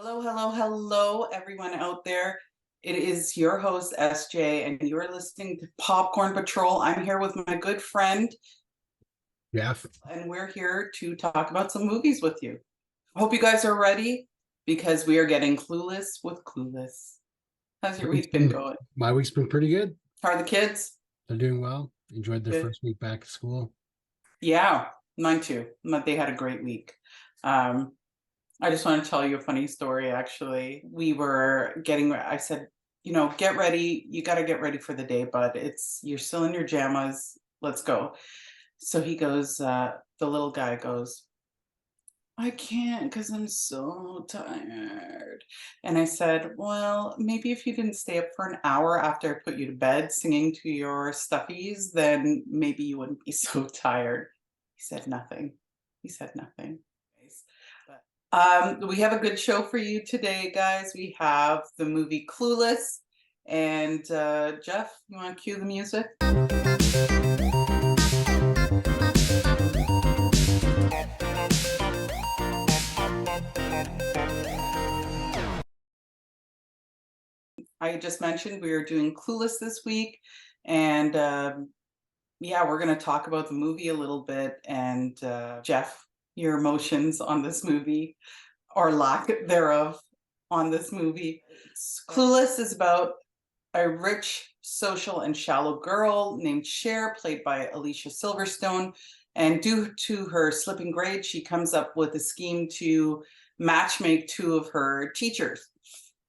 Hello, hello, hello, everyone out there. It is your host, SJ, and you're listening to Popcorn Patrol. I'm here with my good friend, Jeff. and we're here to talk about some movies with you. I hope you guys are ready because we are getting clueless with Clueless. How's your week been going? My week's been pretty good. How are the kids? They're doing well. Enjoyed their Good. first week back at school. Yeah, mine too. They had a great week. I just want to tell you a funny story, actually. I said, get ready. You got to get ready for the day, but you're still in your jammas. Let's go. So he goes, the little guy goes, I can't because I'm so tired. And I said, well, maybe if you didn't stay up for an hour after I put you to bed singing to your stuffies, then maybe you wouldn't be so tired. He said nothing. He said nothing. We have a good show for you today, guys. We have the movie Clueless. And Jeff, you want to cue the music? I just mentioned we are doing Clueless this week. And we're going to talk about the movie a little bit. And Jeff, your emotions on this movie, or lack thereof, on this movie. Clueless is about a rich, social, and shallow girl named Cher, played by Alicia Silverstone. And due to her slipping grades, she comes up with a scheme to matchmake two of her teachers.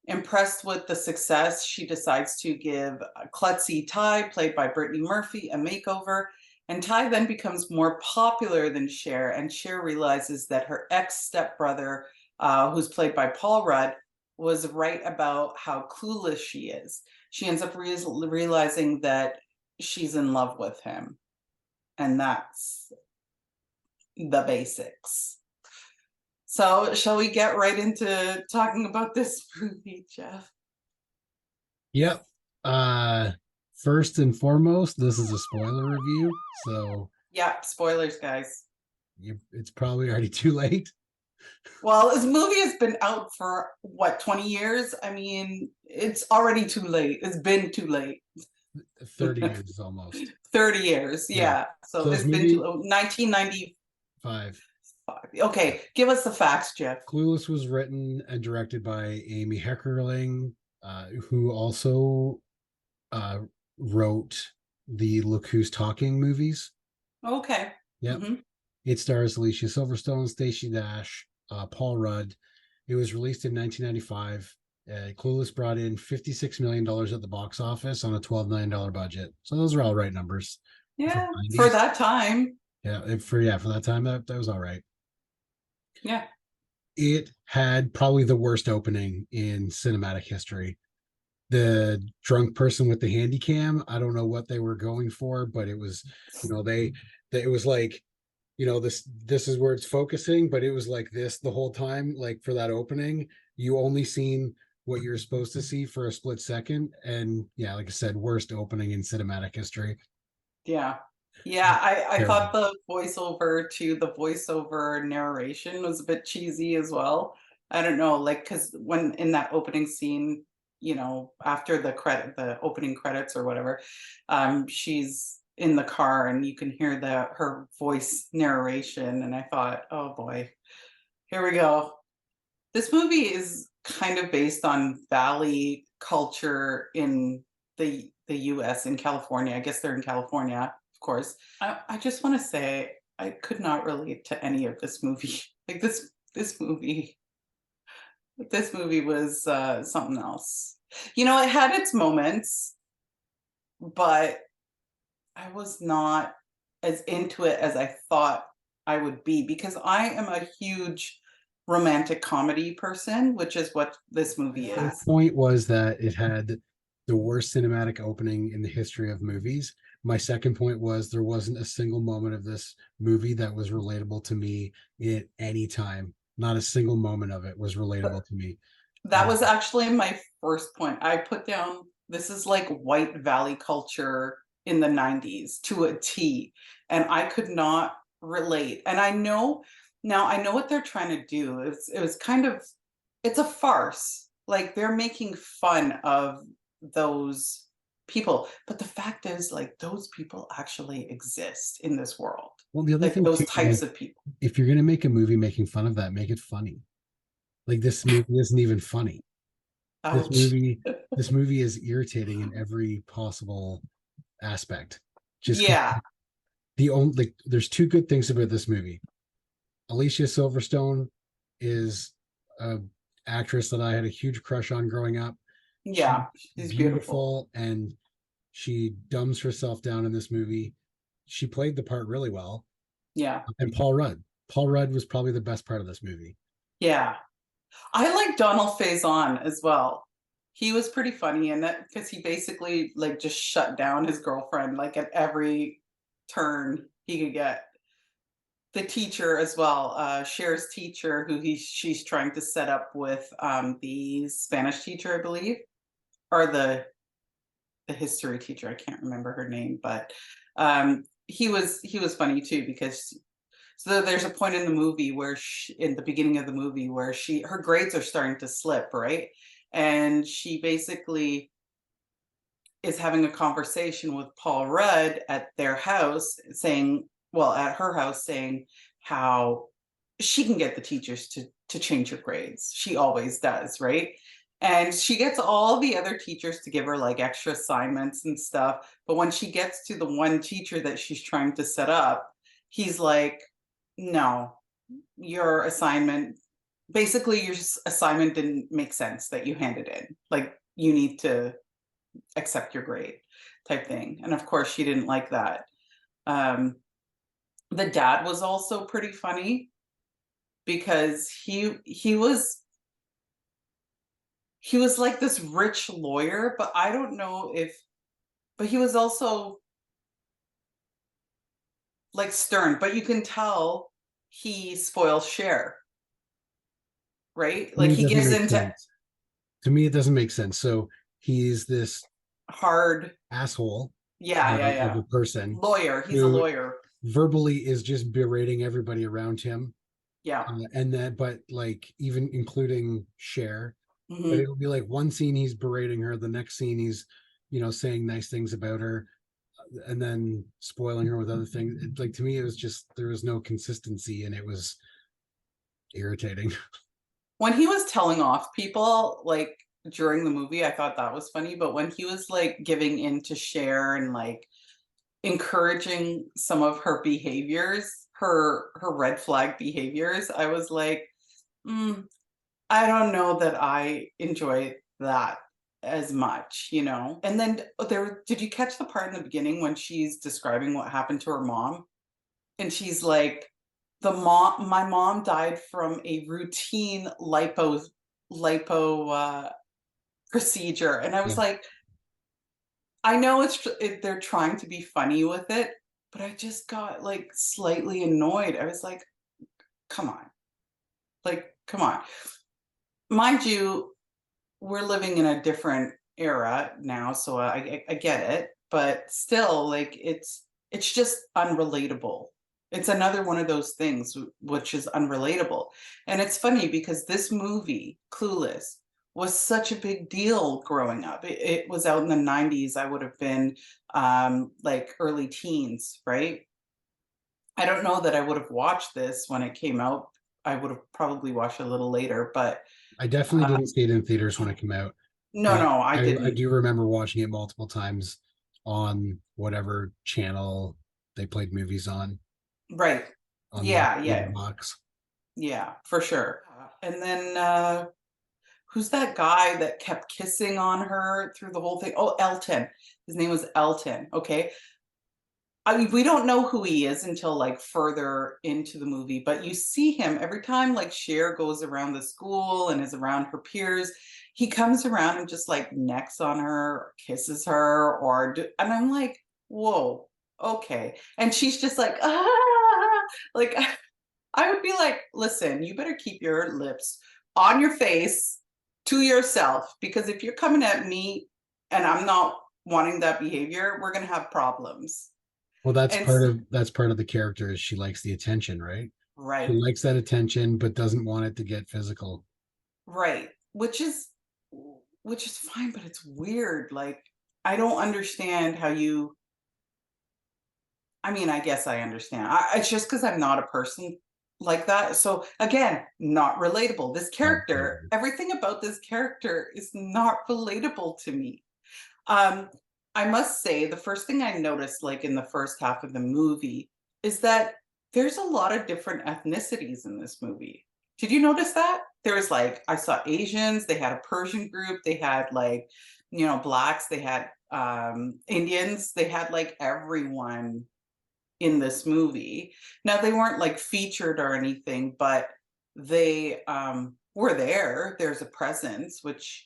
Impressed with the success, she decides to give klutzy Ty, played by Brittany Murphy, a makeover. And Ty then becomes more popular than Cher, and Cher realizes that her ex-stepbrother, who's played by Paul Rudd, was right about how clueless she is. She ends up realizing that she's in love with him. And that's the basics. So shall we get right into talking about this movie, Jeff? Yep. First and foremost, this is a spoiler review. So yeah, spoilers, guys. It's probably already too late. Well, this movie has been out for what, 20 years? I mean, it's already too late. It's been too late. 30 years almost. 30 years, yeah. So it's been 1995. Okay, give us the facts, Jeff. Clueless was written and directed by Amy Heckerling, who also wrote the Look Who's Talking movies. Okay. Yep. Mm-hmm. It stars Alicia Silverstone, Stacey Dash, Paul Rudd. It was released in 1995. Clueless brought in $56 million at the box office on a $12 million budget. So those are all right numbers. Yeah, for that time. Yeah, for that time, that was all right. Yeah. It had probably the worst opening in cinematic history. The drunk person with the handy cam, I don't know what they were going for, but it was, it was like, this is where it's focusing, but it was like this the whole time. Like for that opening, you only seen what you're supposed to see for a split second. And yeah, like I said, worst opening in cinematic history. Yeah. I thought the voiceover narration was a bit cheesy as well. I don't know, like, because when in that opening scene, after the opening credits or whatever, she's in the car and you can hear her voice narration, and I thought, oh boy, here we go. This movie is kind of based on valley culture in the US, in California. I guess they're in California, of course. I just want to say I could not relate to any of this movie. Like this movie was something else. It had its moments, but I was not as into it as I thought I would be, because I am a huge romantic comedy person, which is what this movie is. The point was that it had the worst cinematic opening in the history of movies. My second point was there wasn't a single moment of this movie that was relatable to me at any time. Not a single moment of it was relatable to me. That was actually my first point. I put down, this is like white valley culture in the 90s to a T, and I could not relate. And I know what they're trying to do. It was kind of it's a farce. Like they're making fun of those people. But the fact is, like, those people actually exist in this world. Well, the other Like thing those too, types of people. if you're gonna make a movie making fun of that, make it funny. Like this movie isn't even funny. This Ouch. movie, this movie is irritating in every possible aspect. Just Yeah. the only like, there's two good things about this movie. Alicia Silverstone is a actress that I had a huge crush on growing up. She's Yeah. She's beautiful. beautiful and she dumbs herself down in this movie. She played the part really well. Yeah. And Paul Rudd. Paul Rudd was probably the best part of this movie. Yeah. I like Donald Faison as well. He was pretty funny in it because he basically like just shut down his girlfriend like at every turn he could get. The teacher as well, Cher's teacher, who she's trying to set up with the Spanish teacher, I believe, or the history teacher. I can't remember her name, but he was funny too because so there's a point in the movie where in the beginning of the movie where her grades are starting to slip, right? And she basically is having a conversation with Paul Rudd at their house saying, well, at her house saying how she can get the teachers to change her grades. She always does, right? And she gets all the other teachers to give her like extra assignments and stuff. But when she gets to the one teacher that she's trying to set up, he's like, no, your assignment, basically your assignment didn't make sense that you handed in. Like you need to accept your grade type thing. And of course she didn't like that. The dad was also pretty funny because he was like this rich lawyer, but I don't know if but he was also like stern, but you can tell he spoils Cher, right? To me, Like it he doesn't gives make into sense. To me, it doesn't make sense. So he's this hard, asshole yeah, yeah, of yeah. a person Lawyer, he's a who lawyer. verbally is just berating everybody around him. Yeah. And that, but like even including Cher, but Hmm. it'll be like one scene he's berating her, the next scene he's, saying nice things about her, and then spoiling her with other things. Like to me, it was just there was no consistency, and it was irritating. When he was telling off people like during the movie, I thought that was funny. But when he was like giving in to Cher and like encouraging some of her behaviors, her red flag behaviors, I was like, mm, I don't know that I enjoy that as much. And then did you catch the part in the beginning when she's describing what happened to her mom? And she's like, my mom died from a routine lipo procedure. And I was Yeah. like, I know they're trying to be funny with it, but I just got like slightly annoyed. I was like, come on, like, come on. Mind you, we're living in a different era now, so I get it, but still, like, it's just unrelatable. It's another one of those things which is unrelatable. And it's funny because this movie, Clueless, was such a big deal growing up. It was out in the 90s. I would have been like early teens, right? I don't know that I would have watched this when it came out. I would have probably watched it a little later, but I definitely uh, didn't see it in theaters when it came out. no, And no, I I didn't. do remember watching it multiple times on whatever channel they played movies Right. on the Yeah, cable yeah, box. yeah, for sure. And then who's that guy that kept kissing on her through the whole thing? Oh, Elton. His name was Elton. Okay. I mean, we don't know who he is until like further into the movie, but you see him every time like Cher goes around the school and is around her peers. He comes around and just like necks on her, or kisses her, and I'm like, whoa, okay. And she's just like, ah, like I would be like, listen, you better keep your lips on your face to yourself because if you're coming at me and I'm not wanting that behavior, we're gonna have problems. Well, And that's part of the character is she likes the attention, right? She right, likes that attention, but doesn't want it to get physical. right, which is fine, but it's weird. Like, I don't understand how you. I mean, I guess I understand. It's just because I'm not a person like that. So again, not relatable. This character, Absolutely. everything about this character is not relatable to me. Um, I must say, the first thing I noticed, like in the first half of the movie, is that there's a lot of different ethnicities in this movie. Did you notice that? There was like, I saw Asians, they had a Persian group, they had like, blacks, they had Indians, they had like everyone in this movie. Now they weren't like featured or anything, but they were there. There's a presence, which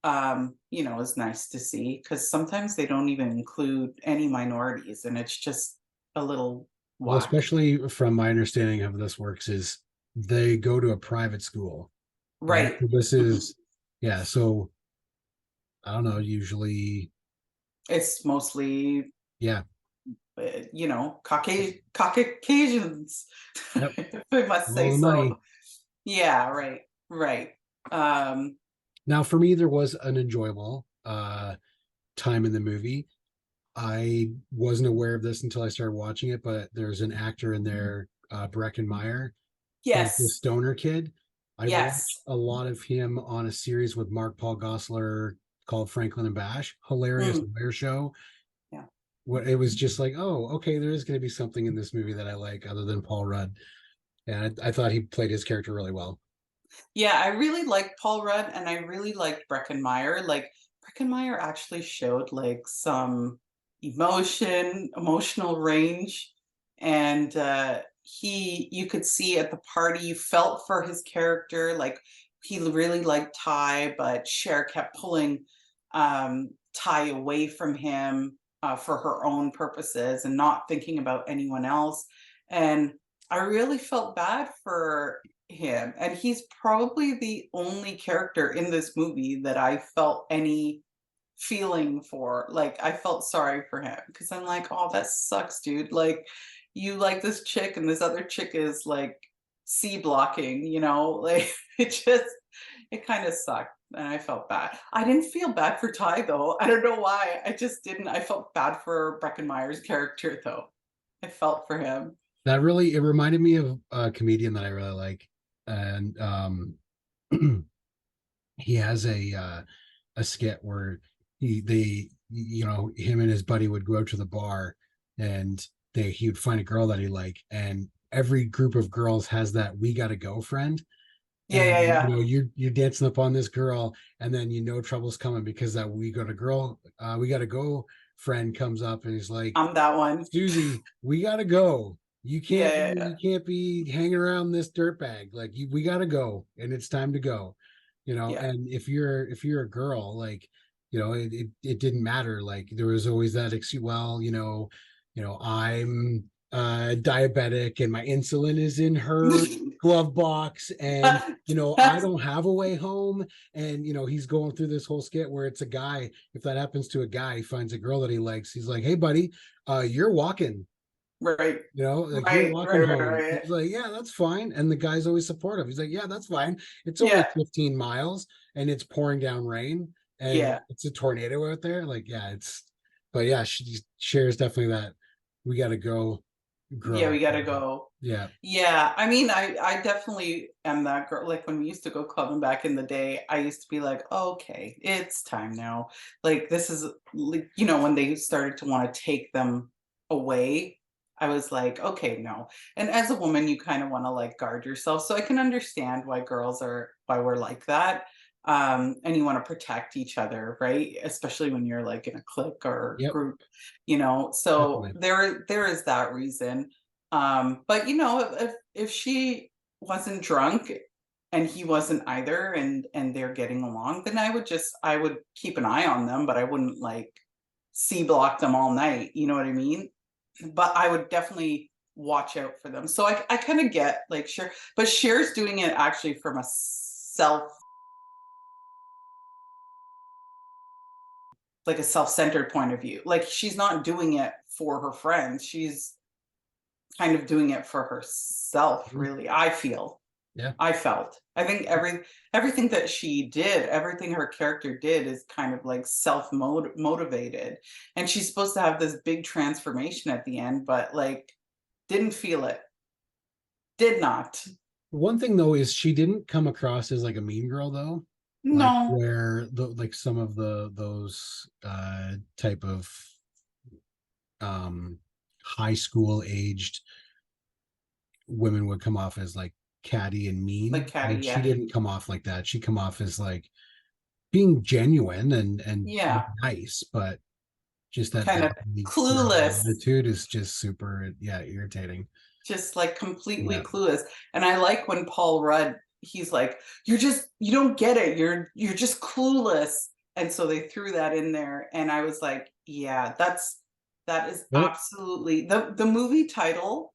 is nice to see because sometimes they don't even include any minorities, and it's just a little Well, whack. especially from my understanding of this works is they go to a private school, right? Right. So this Mhm. is, yeah. So I don't know, usually, It's mostly, yeah. Caucasians, Yep. if I must say All the so. money. Yeah, right, right. Um, Now, for me, there was an enjoyable time in the movie. I wasn't aware of this until I started watching it, but there's an actor in there, Brecken Meyer, who's the yes, stoner kid. I watched yes. a lot of him on a series with Mark Paul Gosselaar called Franklin and Bash. Hilarious, Mm, hilarious show. yeah. What it was just like, oh, okay, there is going to be something in this movie that I like other than Paul Rudd, and I thought he played his character really well. Yeah, I really liked Paul Rudd and I really liked Breckin Meyer. Like, Breckin Meyer actually showed like some emotional range. And you could see at the party, you felt for his character. Like, he really liked Ty, but Cher kept pulling Ty away from him for her own purposes and not thinking about anyone else. And I really felt bad for him, and he's probably the only character in this movie that I felt any feeling for. Like, I felt sorry for him because I'm like, oh, that sucks, dude. Like, you like this chick and this other chick is like C blocking, like it kind of sucked and I felt bad. I didn't feel bad for Ty though. I don't know why. I just didn't. I felt bad for Breckenmeyer's character though. I felt for him. That really it reminded me of a comedian that I really like, and he has a skit where him and his buddy would go to the bar, and he would find a girl that he liked, and every group of girls has that "we gotta go" friend, Yeah, and yeah, yeah. you're dancing up on this girl, and then trouble's coming because that we gotta go friend comes up, and he's like, I'm that one. Susie, we gotta go. Yeah, yeah, yeah. You can't be hanging around this dirtbag. Like we gotta go, and it's time to go. Yeah. And if you're a girl, like, it didn't matter. Like there was always that excuse. Well, I'm diabetic and my insulin is in her glove box, and I don't have a way home. And he's going through this whole skit where it's a guy. If that happens to a guy, he finds a girl that he likes. He's like, "Hey, buddy, you're walking, Right. like you're Right, walking right, right, home." right. He's like, "Yeah, that's fine." And the guy's always supportive. He's like, "Yeah, that's fine. It's only Yeah, 15 miles and it's pouring down rain and yeah, it's a tornado out there." Like, yeah, but yeah, she shares definitely that we got to go yeah, we girl. gotta go. Yeah. Yeah, I mean, I definitely am that girl. Like, when we used to go clubbing back in the day, I used to be like, "Oh, okay, it's time now." Like, this is like, when they started to want to take them away, I was like, "Okay, no." And as a woman, you kind of want to like guard yourself. So I can understand why we're like that. And you want to protect each other, right? Especially when you're like in a clique or Yep. group, So Definitely. there is that reason. But if she wasn't drunk and he wasn't either, and they're getting along, then I would keep an eye on them, but I wouldn't like C block them all night. You know what I mean? But I would definitely watch out for them. So I kind of get like Cher, but Cher's doing it actually from a self-centered point of view. Like, she's not doing it for her friends. She's kind of doing it for herself, Mhm. really, I feel. Yeah. I felt. I think everything that she did, everything her character did is kind of like self-motivated. And she's supposed to have this big transformation at the end, but like didn't feel it. Did not. One thing though is she didn't come across as like a mean girl though. Like No, where the like some of those type of um high school aged women would come off as like catty and like mean. Catty, Like she yeah. didn't come off like that. She come off as like being genuine and Yeah. nice, but just that Kind of clueless. attitude is just super, yeah, irritating. Just like completely Yeah. clueless. And I like when Paul Rudd, he's like, you don't get it. You're just clueless. And so they threw that in there. And I was like, yeah, that is Well, absolutely the movie title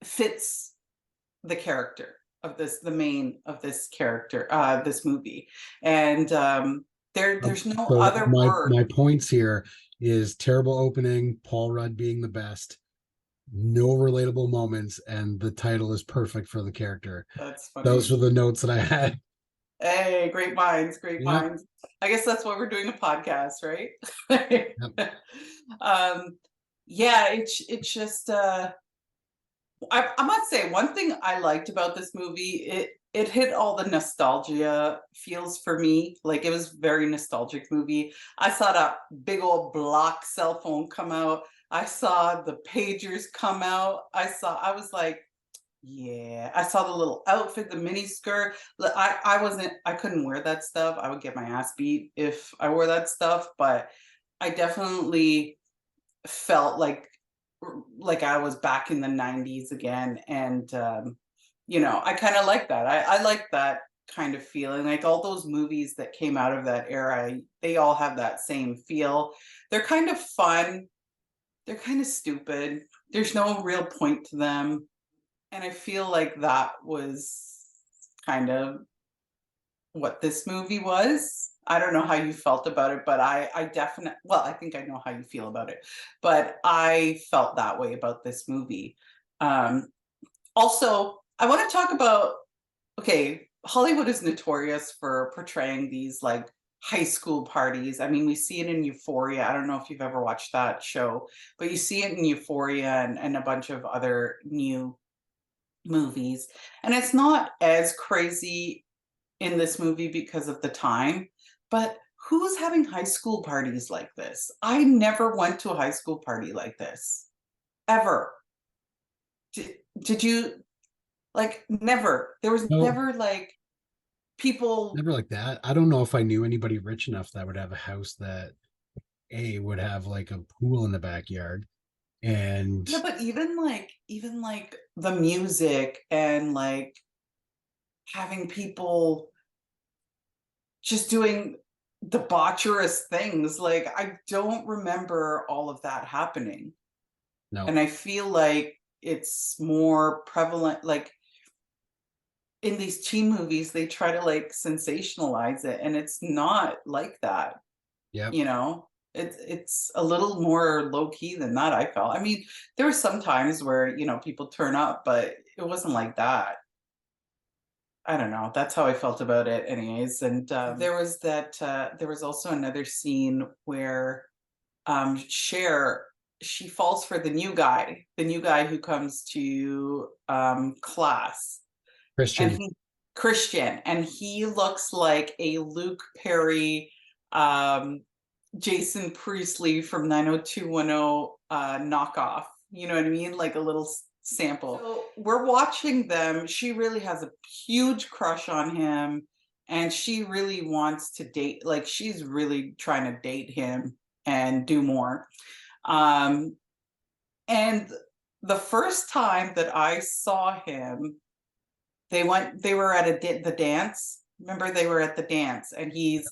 fits the character of this, the main of this character, this movie. And there's no so other word. my points here is terrible opening, Paul Rudd being the best, no relatable moments, and the title is perfect for the character. That's Those funny. were the notes that I had. Hey, great minds, great Yeah. minds. I guess that's why we're doing a podcast, right? Yep. um, yeah, it's just I must say one thing I liked about this movie, it hit all the nostalgia feels for me. Like it was very nostalgic movie. I saw that big old block cell phone come out. I saw the pagers come out. I was like, yeah, I saw the little outfit, the mini skirt. I couldn't wear that stuff. I would get my ass beat if I wore that stuff, but I definitely felt like I was back in the 90s again. And I kind of like that. I like that kind of feeling. Like all those movies that came out of that era, they all have that same feel. They're kind of fun. They're kind of stupid. There's no real point to them. And I feel like that was kind of what this movie was. I don't know how you felt about it, but I definitely, well, I think I know how you feel about it, but I felt that way about this movie. Um, Also, I want to talk about, okay, Hollywood is notorious for portraying these like high school parties. I mean, we see it in Euphoria. I don't know if you've ever watched that show, but you see it in Euphoria and a bunch of other new movies. And it's not as crazy in this movie because of the time, but who's having high school parties like this? I never went to a high school party like this ever. Did you, like, never? There was No, never like people. never like that. I don't know if I knew anybody rich enough that would have a house that a would have like a pool in the backyard and Yeah, but even like the music and like having people just doing debaucherous things. Like I don't remember all of that happening. no. And I feel like it's more prevalent, like in these teen movies, they try to like sensationalize it, and it's not like that, Yep. you know? It's a little more low key than that, I felt. I mean, there were some times where, people turn up, but it wasn't like that. I don't know. That's how I felt about it anyways. And there was also another scene where Cher, she falls for the new guy who comes to class, and Christian. Christian, and he looks like a Luke Perry, um, Jason Priestley from 90210 knockoff. You know what I mean? Like a little sample. So we're watching them. She really has a huge crush on him, and she really wants to date. Like she's really trying to date him and do more. Um, and the first time that I saw him, they were at the dance. Remember, they were at the dance, and he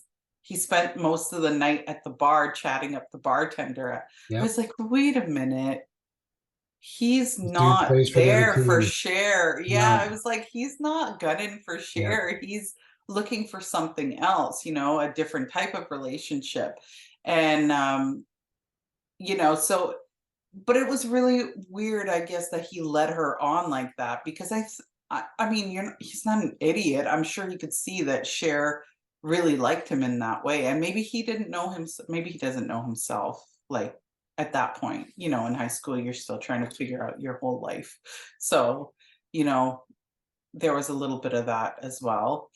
spent most of the night at the bar chatting up the bartender. I Yep. was like, wait a minute, he's This dude not plays for the other there for team. Cher. Yeah, No. I was like, he's not gunning for Yep. Cher. He's looking for something else, a different type of relationship. And so but it was really weird, I guess, that he led her on like that because I mean, he's not an idiot. I'm sure he could see that Cher really liked him in that way, and maybe he didn't know him. Maybe he doesn't know himself. Like at that point, in high school, you're still trying to figure out your whole life. So, you know, there was a little bit of that as well.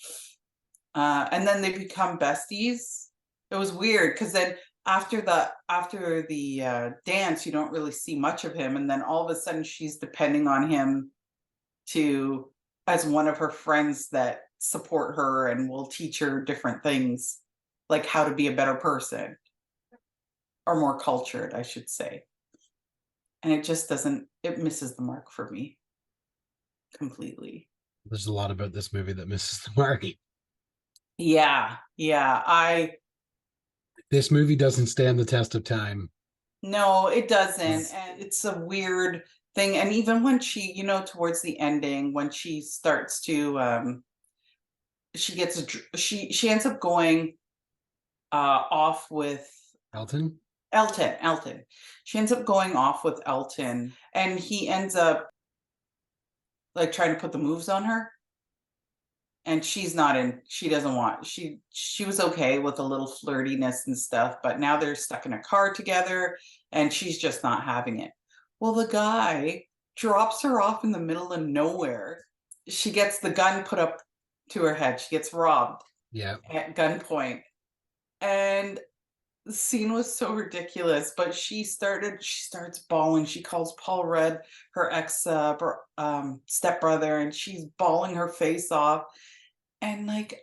And then they become besties. It was weird because then after the dance, you don't really see much of him, and then all of a sudden she's depending on him to as one of her friends that support her and will teach her different things, like how to be a better person or more cultured, I should say. And it just doesn't. It misses the mark for me completely. There's a lot about this movie that misses the mark. Yeah, yeah. This movie doesn't stand the test of time. No, it doesn't. And it's a weird thing. And even when she, towards the ending, when she starts to she ends up going off with Elton? Elton. She ends up going off with Elton and he ends up like trying to put the moves on her. And she's not in, she doesn't want, she was okay with a little flirtiness and stuff, but now they're stuck in a car together and she's just not having it. Well, the guy drops her off in the middle of nowhere. She gets the gun put up to her head. She gets robbed Yeah. at gunpoint. And the scene was so ridiculous, but she starts bawling. She calls Paul Rudd her ex stepbrother, and she's bawling her face off. And like,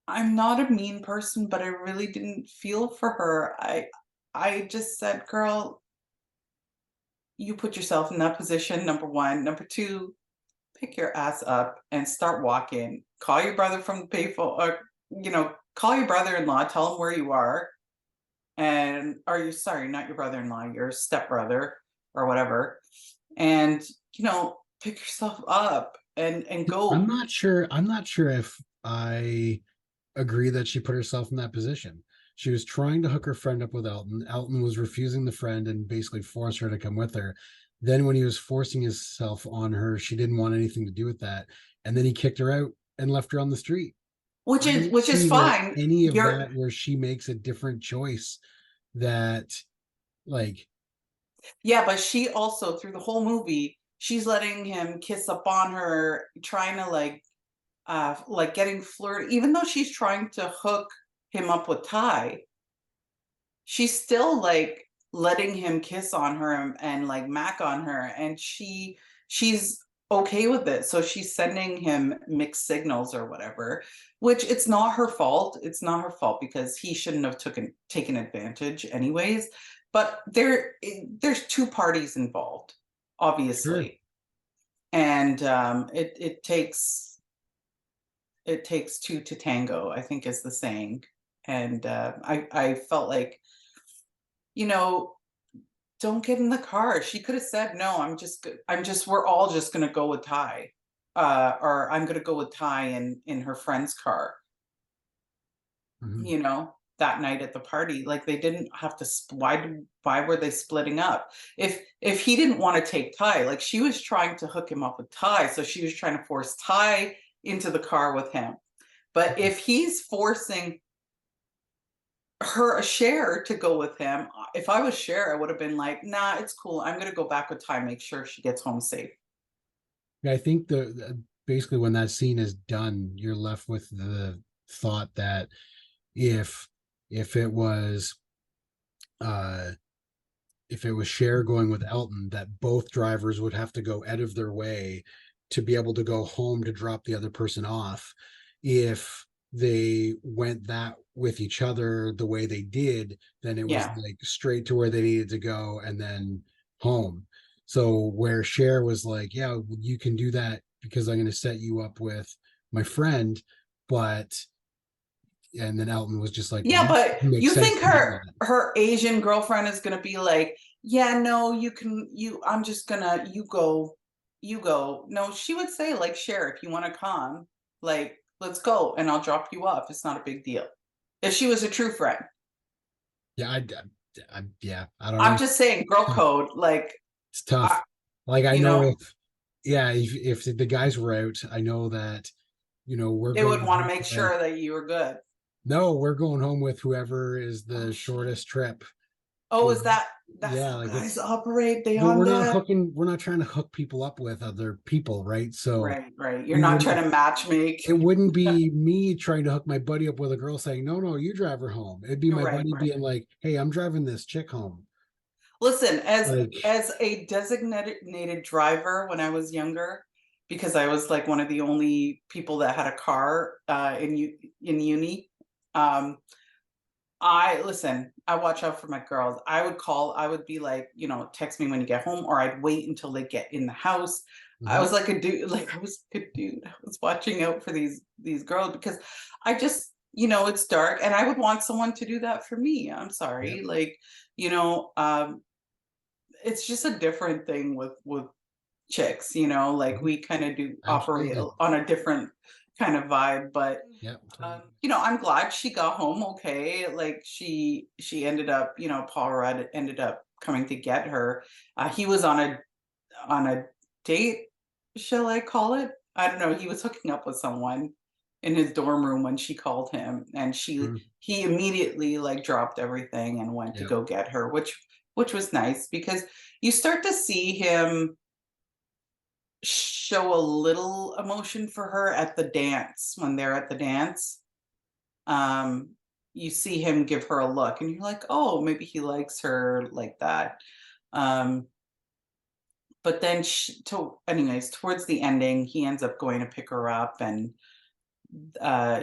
I'm not a mean person, but I really didn't feel for her. I just said, girl, you put yourself in that position, number one. Number two, pick your ass up and start walking. Call your brother from the payphone, or call your brother-in-law, tell him where you are. And are you sorry, not your brother-in-law, your stepbrother or whatever. And pick yourself up and I'm go. not sure. I'm not sure if I agree that she put herself in that position. She was trying to hook her friend up with Elton. Elton was refusing the friend and basically forced her to come with her. Then, when he was forcing himself on her, she didn't want anything to do with that. And then he kicked her out and left her on the street. Which I is don't which is see where fine. any of You're that where she makes a different choice that, like, Yeah, but she also through the whole movie, she's letting him kiss up on her, trying to like getting flirty, even though she's trying to hook him up with Ty, she's still like letting him kiss on her and like mac on her, and she's okay with it. So she's sending him mixed signals or whatever, which it's not her fault. It's not her fault because he shouldn't have taken advantage anyways. But there's two parties involved, sure. obviously, and it takes two to tango, I think is the saying. And I felt like, you know, don't get in the car. She could have said, no, we're all just going to go with Ty. Or I'm going to go with Ty in her friend's car, Mhm. that night at the party. Like they didn't have to, why were they splitting up? If he didn't want to take Ty, like she was trying to hook him up with Ty. So she was trying to force Ty into the car with him. But if he's forcing her a Cher to go with him, if I was Cher, I would have been like, nah, it's cool. I'm gonna go back with Ty, make sure she gets home safe. Yeah, I think basically when that scene is done, you're left with the thought that if if it was uh if it was Cher going with Elton, that both drivers would have to go out of their way to be able to go home to drop the other person off. If they went that with each other the way they did, then it was Yeah. like straight to where they needed to go and then home. So where Cher was like, yeah, you can do that because I'm going to set you up with my friend, but and then Elton was just like, well, Yeah, no, but it makes you sense think to do that. her Asian girlfriend is gonna be like, yeah, no, I'm just gonna, you go. No, she would say, like, Cher, if you want to come, like, let's go and I'll drop you off. It's not a big deal. If she was a true friend. Yeah, Yeah, I don't I'm know. just saying, girl code, like, It's tough. I, Like I you know know, if yeah, if the guys were out, I know that we're they would going want to home make with sure that you were good. no, we're going home with whoever is Oh the shit. shortest trip. Oh, You is know? that's Yeah, how like guys it's operate? They well, on that? we're not trying to hook people up with other people, right? So Right, right. You're we not wouldn't trying to match make. it wouldn't be me trying to hook my buddy up with a girl saying, no, no, you drive her home. It'd be my Right, buddy right. being like, hey, I'm driving this chick home. Listen, Like, as a designated driver when I was younger, because I was like one of the only people that had a car in uni. Um, I listen, I watch out for my girls. I would be like, text me when you get home, or I'd wait until they get in the house. I mhm, was like a dude, like I was a good dude. I was watching out for these girls because I just, it's dark and I would want someone to do that for me. I'm yep, sorry. Like, you know, um, it's just a different thing with chicks, like mhm, we kind of do operate absolutely. on a different kind of vibe, but Yep, totally. I'm glad she got home okay. Like she ended up, Paul Rudd ended up coming to get her. He was on a date, shall I call it? I don't know. He was hooking up with someone in his dorm room when she called him, and Mm, he immediately like dropped everything and went to yep. go get her, which was nice because you start to see him show a little emotion for her at the dance when they're at the dance. Um, you see him give her a look, and you're like, oh, maybe he likes her like that. Um, but then, anyways, towards the ending, he ends up going to pick her up, and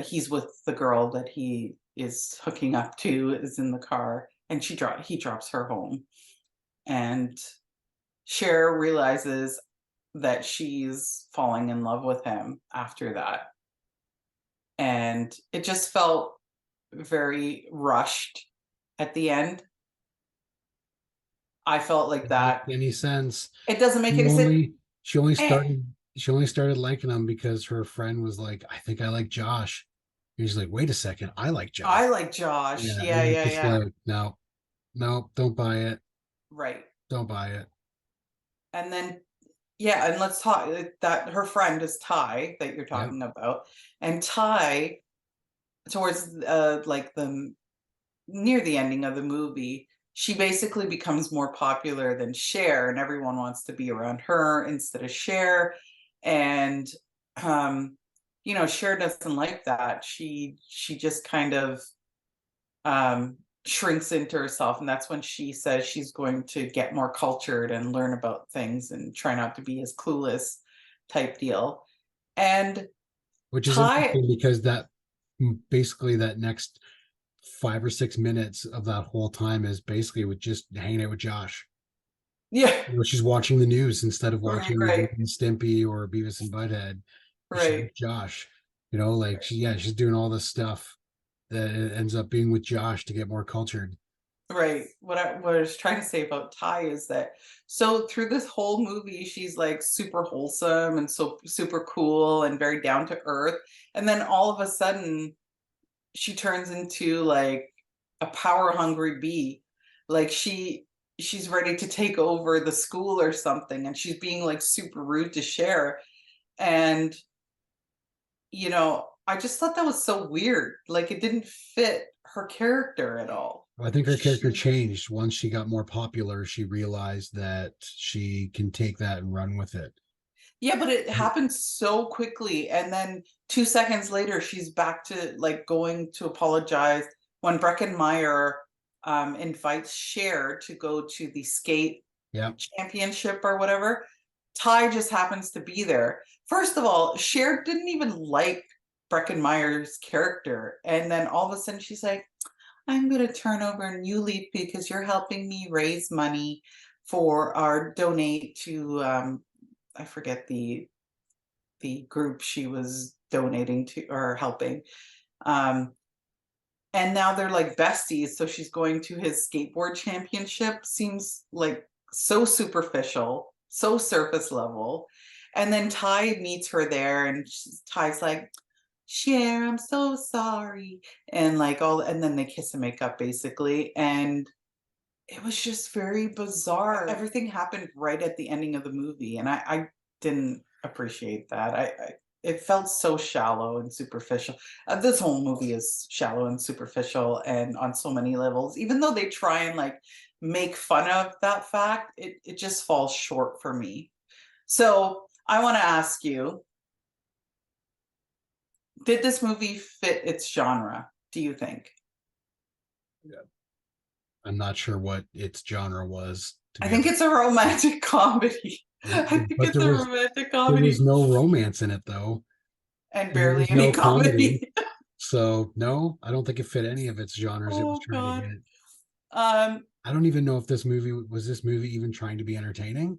he's with the girl that he is hooking up to is in the car, and he drops her home, and Cher realizes that she's falling in love with him after that, and it just felt very rushed at the end. I felt like Doesn't make that. any sense. It doesn't make She any sense. only she only Eh, started liking him because her friend was like, I think I like Josh. And she's like, wait a second, I like I Josh. like Josh. Yeah, Yeah, and it's yeah, just yeah. like, no, no, don't buy it. Right. Don't buy it. And then, yeah, and let's talk that her friend is Ty that you're Yep. talking about. And Ty, towards like the near the ending of the movie, she basically becomes more popular than Cher, and everyone wants to be around her instead of Cher. And Cher doesn't like that. She just kind of shrinks into herself, and that's when she says she's going to get more cultured and learn about things and try not to be as clueless type deal. And Which is Ty, interesting because basically that next 5 or 6 minutes of that whole time is basically with just hanging out with Josh. yeah, She's watching the news instead of right, watching right, Ren and Stimpy or Beavis and Butthead. She's right. with Josh. Like she's doing all this stuff that it ends up being with Josh to get more cultured. Right. What I was trying to say about Ty is that so through this whole movie, she's like super wholesome and so super cool and very down to earth. And then all of a sudden, she turns into like a power hungry bee. Like she's ready to take over the school or something, and she's being like super rude to Cher. And I just thought that was so weird. Like it didn't fit her character at all. I think her character She changed once she got more popular. She realized that she can take that and run with it. Yeah, but it happened so quickly. And then 2 seconds later, she's back to like going to apologize when Breckenmeyer invites Cher to go to the skate Yeah. championship or whatever. Ty just happens to be there. First of all, Cher didn't even like Breckenmeyer's character. And then all of a sudden she's like, I'm going to turn over a new leaf because you're helping me raise money for our donate to I forget the group she was donating to or helping. Um, and now they're like besties. So she's going to his skateboard championship. Seems like so superficial, so surface level. And then Ty meets her there, and Ty's like, Cher, I'm so sorry. And like and then they kiss and make up basically. And it was just very bizarre. Everything happened right at the ending of the movie, and I didn't appreciate that. It felt so shallow and superficial. This whole movie is shallow and superficial, and on so many levels. Even though they try and like make fun of that fact, it just falls short for me. So I want to ask you, did this movie fit its genre, do you think? I'm not sure what its genre was, to I be think honest. it's a romantic comedy. I think But it's a romantic there was comedy no romance in it though, and and there barely was any no comedy. comedy. So no, I don't think it fit any of its genres it was Oh trying to God. hit. Um, I don't even know if this movie even trying to be entertaining,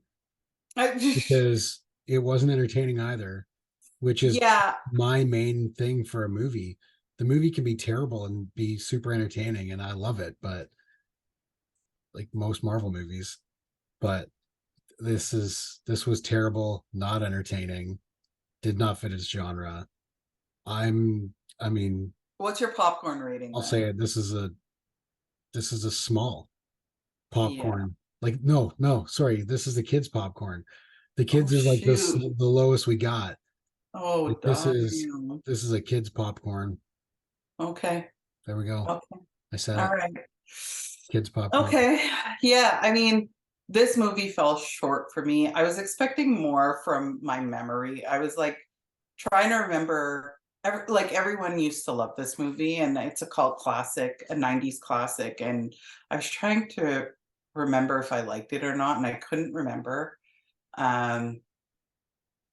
I, because it wasn't entertaining either, which is yeah, my main thing for a movie. The movie can be terrible and be super entertaining, and I love it, but like most Marvel movies. But this was terrible, not entertaining, did not fit its genre. I mean, what's your popcorn rating I'll then? say it. This is a small Yeah. popcorn. Like no, sorry, this is the kids popcorn. The Oh kids is like this shoot. the lowest we got. Oh Like damn. this is a kids popcorn. Okay. There we go. Okay. I said All it. right. Kids popcorn. Okay. Yeah, I mean, this movie fell short for me. I was expecting more from my memory. I was like trying to remember like everyone used to love this movie and it's a cult classic, a 90s classic, and I was trying to remember if I liked it or not and I couldn't remember. Um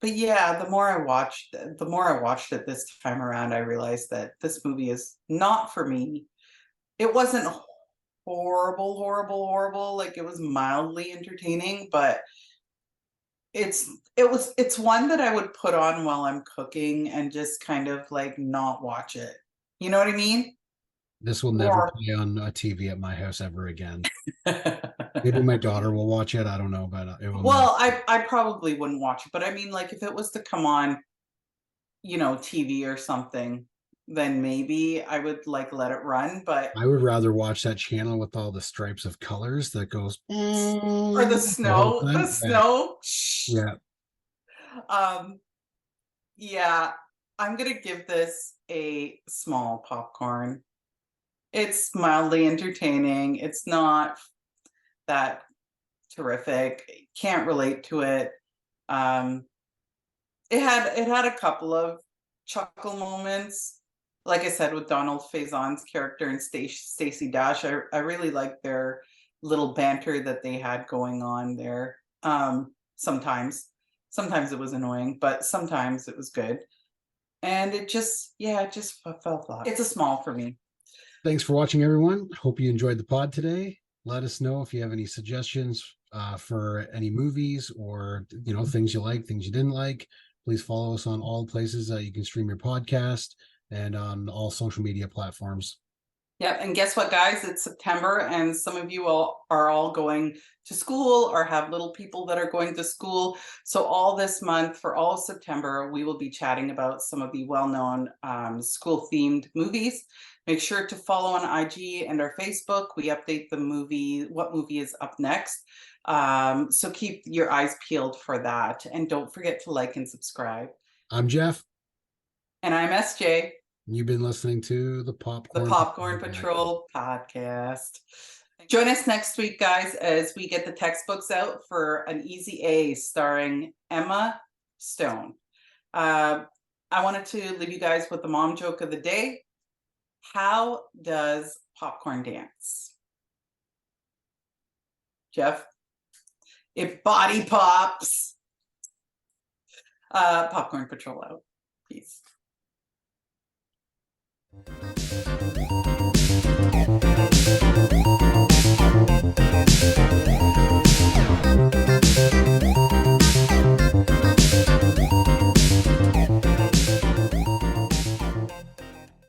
but yeah, the more I watched it this time around, I realized that this movie is not for me. It wasn't horrible. Like it was mildly entertaining, but it's one that I would put on while I'm cooking and just kind of like not watch it. You know what I mean? This will never Or play on a TV at my house ever again. Maybe my daughter will watch it. I don't know, but it will never. well, I probably wouldn't watch it, but I mean like if it was to come on, TV or something, then maybe I would like let it run, but I would rather watch that channel with all the stripes of colors that goes or the the whole snow, the time. Yeah, snow. yeah. Um yeah, I'm gonna give this a small popcorn. It's mildly entertaining. It's not that terrific. Can't relate to it. Um, it had a couple of chuckle moments. Like I said, with Donald Faison's character and Stacey Dash, I really liked their little banter that they had going on there. Sometimes it was annoying, but sometimes it was good. And it just fell flat. It's a small for me. Thanks for watching, everyone. Hope you enjoyed the pod today. Let us know if you have any suggestions for any movies, or things you like, things you didn't like. Please follow us on all places that you can stream your podcast, and on all social media platforms. Yep, and guess what, guys? It's September, and some of you all are all going to school or have little people that are going to school. So all this month, for all of September, we will be chatting about some of the well-known school-themed movies. Make sure to follow on IG and our Facebook. We update what movie is up next. So keep your eyes peeled for that. And don't forget to like and subscribe. I'm Jeff. And I'm SJ. You've been listening to the The Popcorn Patrol podcast. Join us next week, guys, as we get the textbooks out for An Easy A starring Emma Stone. I wanted to leave you guys with the mom joke of the day. How does popcorn dance? Jeff? It body pops. Popcorn Patrol out. Peace.